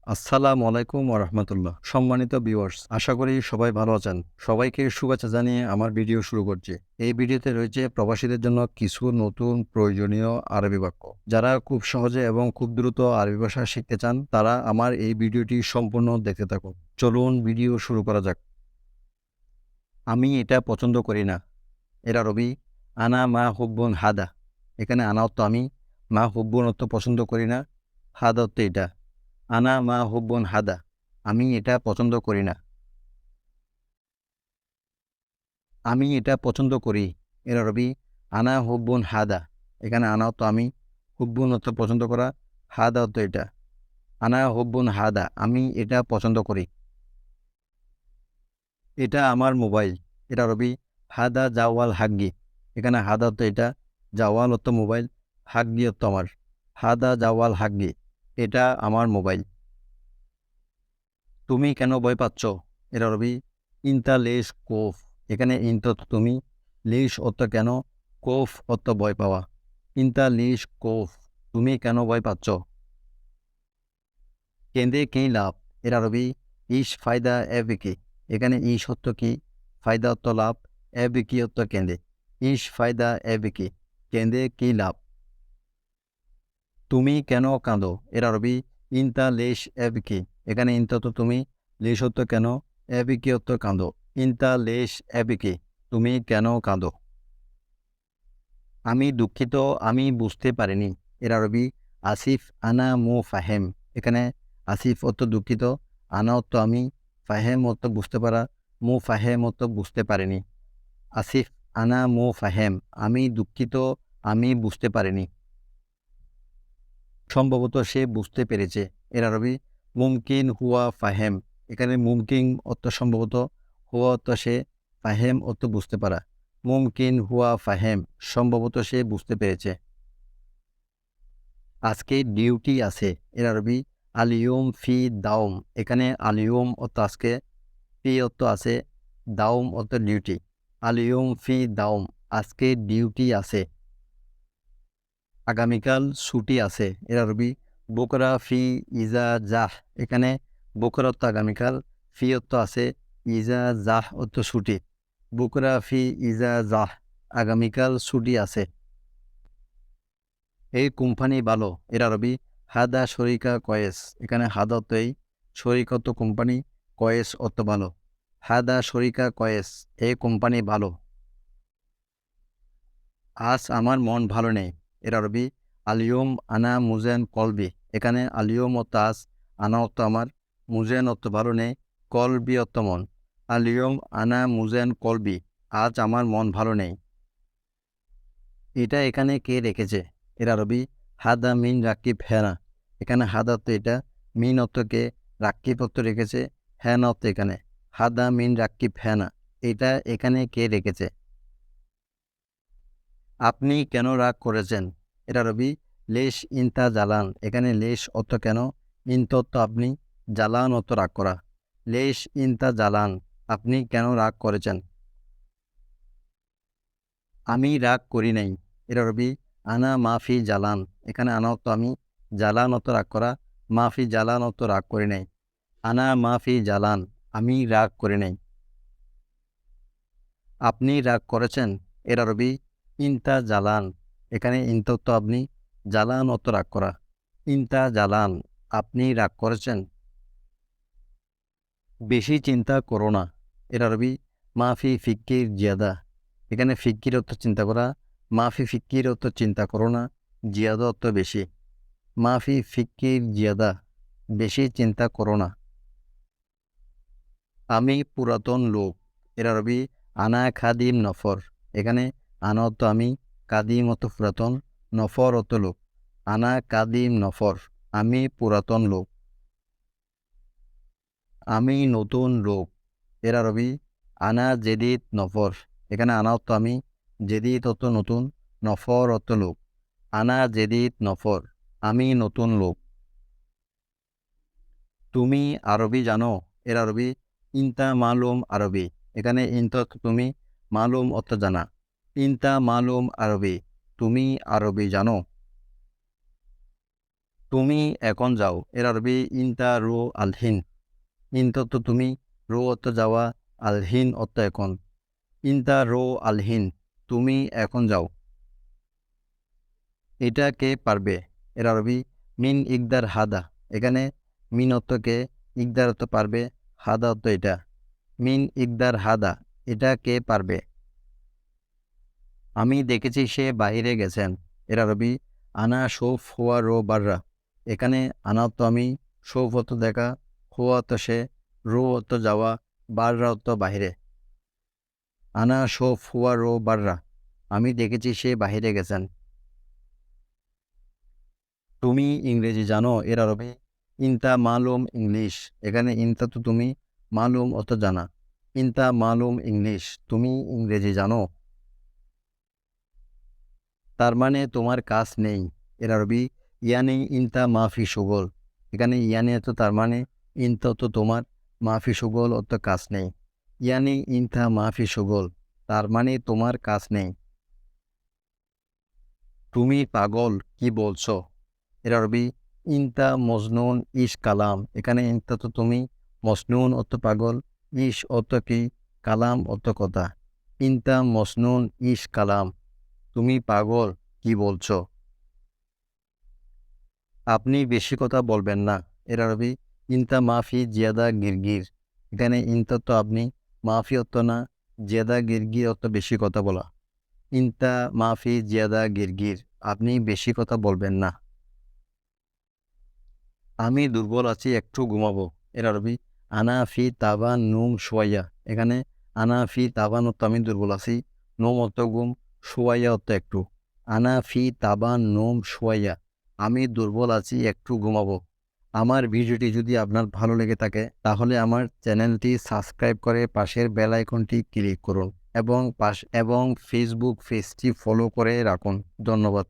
আসসালামু আলাইকুম ওয়া রাহমাতুল্লাহ। সম্মানিত ভিউয়ার্স, আশা করি সবাই ভালো আছেন। সবাইকে শুভেচ্ছা জানিয়ে আমার ভিডিও শুরু করছি। এই ভিডিওতে রয়েছে প্রবাসীদের জন্য কিছু নতুন প্রয়োজনীয় আরবি বাক্য। যারা খুব সহজে এবং খুব দ্রুত আরবি ভাষা শিখতে চান, তারা আমার এই ভিডিওটি সম্পূর্ণ দেখতে থাকুন। চলুন ভিডিও শুরু করা যাক। আমি এটা পছন্দ করি না। এর আরবি আনা মা হুব্বুন হাদা। এখানে আনা অর্থ আমি, মা হুব্বুন অর্থ পছন্দ করি না, হাদা অর্থ এটা। আনা মা হুব্বুন হাদা। আমি এটা পছন্দ করি না। আমি এটা পছন্দ করি। এর আরবি আনা হুব্বুন হাদা। এখানে আনা অর্থ আমি, হুব্বুন অর্থ পছন্দ করা, হাদা অর্থ এটা। আনা হুব্বুন হাদা। আমি এটা পছন্দ করি। এটা আমার মোবাইল। এর আরবি হাদা জাওয়াল হাগ্গি। এখানে হাদা অর্থ এটা, জাওয়াল অর্থ মোবাইল, হাগ্গি অর্থ আমার। হাদা জাওয়াল হাগ্গি। এটা আমার মোবাইল। তুমি কেন ভয় পাচ্ছ? এর আরবি ইনতা লেশ কোফ। এখানে ইন্ত অর্থ তুমি, লেশ অর্থ কেন, কোফ অর্থ ভয় পাওয়া। ইনতা লেশ কোফ। তুমি কেন ভয় পাচ্ছ? কেঁদে কি লাভ? এর আরবি ইস ফায়দা এবিকি। এখানে ইস অর্থ কি, ফায়দা অর্থ লাভ, এবিকি অর্থ কেঁদে। ইস ফায়দা এবিকি। কেঁদে কি লাভ? তুমি কেন কাঁদো? এর আরবি ইনতা লেশ এবিকি। এখানে ইনতা তো তুমি, লেশ অর্থ কেন, এবিকি অর্থ কাঁদো। ইনতা লেশ এবিকি। তুমি কেন কাঁদো? আমি দুঃখিত, আমি বুঝতে পারিনি। এর আরবি আসিফ আনা মু ফাহেম। এখানে আসিফ অর্থ দুঃখিত, আনা অর্থ আমি, ফাহেম অর্থ বুঝতে পারা, মু ফাহেম অর্থ বুঝতে পারিনি। আসিফ আনা মু ফাহেম। আমি দুঃখিত, আমি বুঝতে পারিনি। সম্ভবত সে বুঝতে পেরেছে। এর আরবি মুমকিন হুয়া ফাহেম। এখানে মুমকিন অর্থ সম্ভবত, হুয়া অর্থ সে, ফাহেম অর্থ বুঝতে পারা। মুমকিন হুয়া ফাহেম। সম্ভবত সে বুঝতে পেরেছে। আজকে ডিউটি আছে। এর আরবি আলিয়ুম ফি দাওম। এখানে আলিয়ুম অর্থ আজকে, ফি অর্থ আছে, দাওম অর্থ ডিউটি। আলিয়ুম ফি দাওম। আজকে ডিউটি আছে। আগামীকাল ছুটি আছে। এর আরবি বুকরা ফি ইজা জাহ। এখানে বুকরা অর্থ আগামীকাল, ফি অর্থ আছে, ইজা জাহ অর্থ ছুটি। বুকরা ফি ইজা জাহ। আগামীকাল ছুটি আছে। এই কোম্পানি ভালো। এর আরবি হাদা শরিকা কয়েস। এখানে হাদা অর্থ এই, শরিক অর্থ কোম্পানি, কয়েস অর্থ ভালো। হাদা শরিকা কয়েস। এই কোম্পানি ভালো। আজ আমার মন ভালো নেই। এর আরবি আলিয়ম আনা মুজেন কলবি। এখানে আলিয়ম অর্থ আজ, আনা অর্থ আমার, মুজেন অর্থ ভালো নেই, কলবি অর্থ মন। আলিয়ম আনা মুজেন কলবি। আজ আমার মন ভালো নেই। এটা এখানে কে রেখেছে? এর আরবি হাদা মিন রাকিব হেনা। এখানে হাদা অর্থ এটা, মিন অর্থ কে, রাকিব অর্থ রেখেছে, হেনা অর্থ এখানে। হাদা মিন রাকিব হেনা। এটা এখানে কে রেখেছে? আপনি কেন রাগ করেছেন? এর আরবি লেশ ইনতা জালান। এখানে লেশ অর্থ কেন, ইন্ত অর্থ আপনি, জালান অর্থ রাগ করা। লেশ ইনতা জালান। আপনি কেন রাগ করেছেন? আমি রাগ করি নাই। এর আরবি আনা মাফি জালান। এখানে আনা অর্থ আমি, জালান অর্থ রাগ করা, মাফি জালান অর্থ রাগ করি নাই। আনা মাফি জালান। আমি রাগ করি নাই। আপনি রাগ করেছেন। এর আরবি ইনতা জালান। এখানে ইনতা অর্থ আপনি, জালান অর্থ রাগ করা। ইনতা জালান। আপনি রাগ করেছেন। বেশি চিন্তা করো না। এর আরবি মাফি ফিক্কির জিয়াদা। এখানে ফিক্কির অর্থ চিন্তা করা, মাফি ফিক্কির অর্থ চিন্তা করো না, জিয়াদা অর্থ বেশি। মাফি ফিক্কির জিয়াদা। বেশি চিন্তা করো না। আমি পুরাতন লোক। এর আরবি আনা খাদিম নফর। এখানে আনা অর্থ আমি, কাদিম অর্থ পুরাতন, নফর অর্থ লোক। আনা কাদিম নফর। আমি পুরাতন লোক। আমি নতুন লোক। এর আরবি আনা জেদিদ নফর। এখানে আনা অর্থ আমি, জেদিদ অর্থ নতুন, নফর অর্থ লোক। আনা জেদিদ নফর। আমি নতুন লোক। তুমি আরবি জানো? এর আরবি ইনতা মালুম আরবি। এখানে ইনতা অর্থ তুমি, মালুম অর্থ জানা। ইনতা মালুম আরবি। তুমি আরবি জানো? তুমি এখন যাও, এর আরবি ইনতা রো আলহিন। ইনতা তো তুমি, রো অর্থ যাওয়া, আলহিন অর্থ এখন। ইনতা রো আলহিন, তুমি এখন যাও। এটা কে পারবে? এর আরবি মিন ইকদার হাদা। এখানে মিন অর্থ কে, ইকদার অর্থ পারবে, হাদা অর্থ এটা। মিন ইকদার হাদা, এটা কে পারবে? আমি দেখেছি সে বাহিরে গেছেন। এর আরবি আনা শৌফ হুয়া রো বাররা। এখানে আনা অর্থ আমি, শৌফ অর্থ দেখা, হুয়া অর্থ সে, রো অর্থ যাওয়া, বাররা অর্থ বাহিরে। আনা শৌফ হুয়া রো বাররা, আমি দেখেছি সে বাহিরে গেছেন। তুমি ইংরেজি জানো? এর আরবি ইনতা মালুম ইংলিশ। এখানে ইনতা তো তুমি, মালুম অর্থ জানা। ইনতা মালুম ইংলিশ, তুমি ইংরেজি জানো। তার মানে তোমার কাজ নেই। এর আরবি ইয়ানি ইনতা মাফি সুগল। এখানে ইয়ানি অর্থ তার মানে, ইনতা তো তোমার, মাফি সুগল অর্থ কাজ নেই। ইয়ানি ইনতা মাফি সুগল, তার মানে তোমার কাজ নেই। তুমি পাগল, কি বলছো? এর আরবি ইনতা মজনুন ইশ কালাম। এখানে ইনতা তো তুমি, মজনুন অর্থ পাগল, ইশ অর্থ কি, কালাম অর্থ কথা। ইনতা মজনুন ইশ কালাম, তুমি পাগল, কি বলছো? আপনি বেশি কথা বলবেন না। এর আরবি ইনতা মাফি জিয়াদা গিরগির। এখানে ইনতা তো আপনি, মাফি অর্থ না, জিয়াদা গিরগির অর্থ বেশি কথা বলা। ইনতা মাফি জিয়াদা গিরগির, আপনি বেশি কথা বলবেন না। আমি দুর্বল আছি, একটু ঘুমাবো। এর আরবি আনা ফি তাবান নুম শোয়াইয়া। এখানে আনা ফি তাবান অর্থ আমি দুর্বল আছি, নোম অর্থ ঘুম, শোয়াইয়া অর্থ একটু। আনা ফি তাবান নোম শোয়াইয়া, আমি দুর্বল আছি, একটু ঘুমাবো। আমার ভিডিওটি যদি আপনার ভালো লেগে থাকে তাহলে আমার চ্যানেলটি সাবস্ক্রাইব করে পাশের বেল আইকনটি ক্লিক করুন এবং ফেসবুক পেজটি ফলো করে রাখুন। ধন্যবাদ।